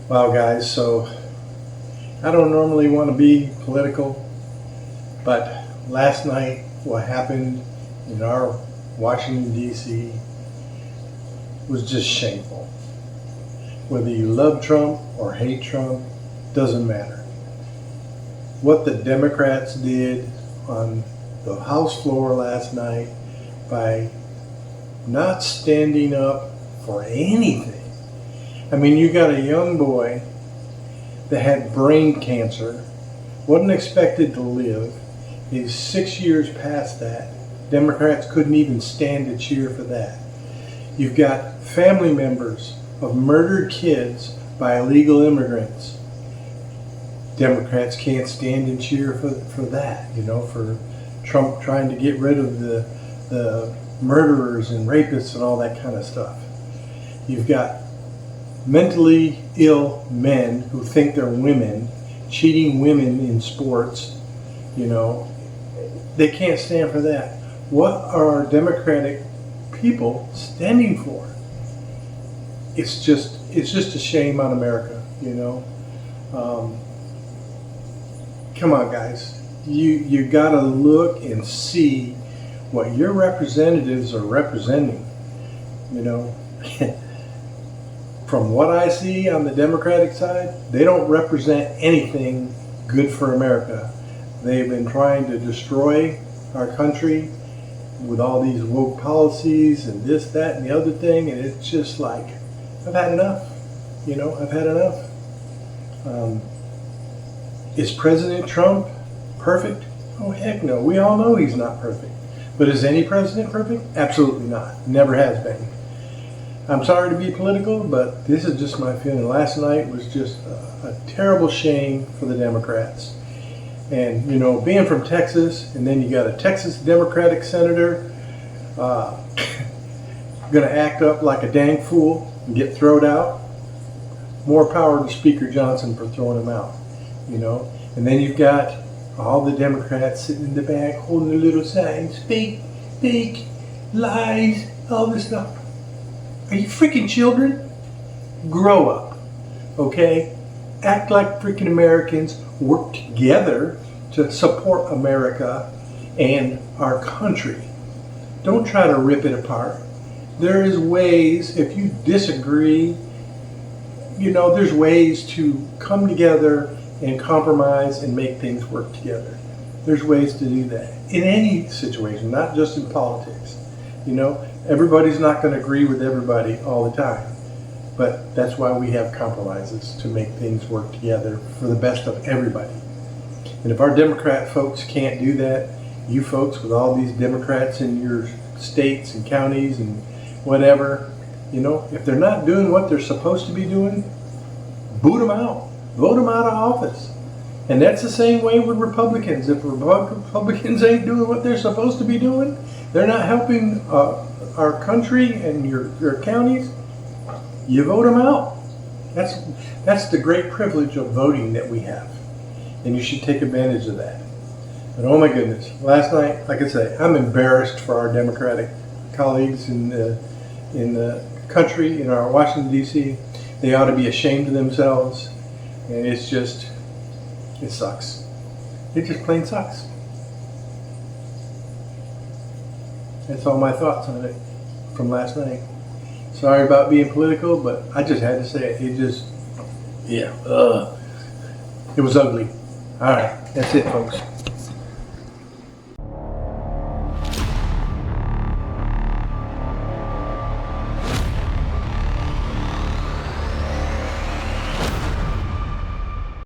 Wow, guys, so I don't normally want to be political, but last night what happened in our Washington, D.C. was just shameful. Whether you love Trump or hate Trump, doesn't matter. What the Democrats did on the House floor last night by not standing up for anything. I mean, you got a young boy that had brain cancer, wasn't expected to live. He's 6 years past that. Democrats couldn't even stand to cheer for that. You've got family members of murdered kids by illegal immigrants. Democrats can't stand and cheer for that, for Trump trying to get rid of the murderers and rapists and all that kind of stuff. You've got mentally ill men who think they're women, cheating women in sports, they can't stand for that. What are our Democratic people standing for? It's just a shame on America, Come on, guys. You gotta look and see what your representatives are representing, From what I see on the Democratic side, they don't represent anything good for America. They've been trying to destroy our country with all these woke policies and this, that, and the other thing, and it's just like, I've had enough. I've had enough. Is President Trump perfect? Oh, heck no. We all know he's not perfect. But is any president perfect? Absolutely not. Never has been. I'm sorry to be political, but this is just my feeling. Last night was just a terrible shame for the Democrats. And, being from Texas, and then you got a Texas Democratic senator going to act up like a dang fool and get thrown out. More power to Speaker Johnson for throwing him out, And then you've got all the Democrats sitting in the back holding their little signs, fake, lies, all this stuff. Are you freaking children? Grow up, okay? Act like freaking Americans. Work together to support America and our country. Don't try to rip it apart. There is ways, if you disagree, there's ways to come together and compromise and make things work together. There's ways to do that in any situation, not just in politics. Everybody's not going to agree with everybody all the time, but that's why we have compromises to make things work together for the best of everybody. And if our Democrat folks can't do that, you folks with all these Democrats in your states and counties and whatever, if they're not doing what they're supposed to be doing, boot them out. Vote them out of office. And that's the same way with Republicans. If Republicans ain't doing what they're supposed to be doing, they're not helping our country and your counties, you vote them out. That's the great privilege of voting that we have. And you should take advantage of that. But oh my goodness, last night, like I say, I'm embarrassed for our Democratic colleagues in the country, in our Washington, D.C. They ought to be ashamed of themselves. And it sucks. It just plain sucks. That's all my thoughts on it from last night. Sorry about being political, but I just had to say it. It was ugly. All right, that's it, folks.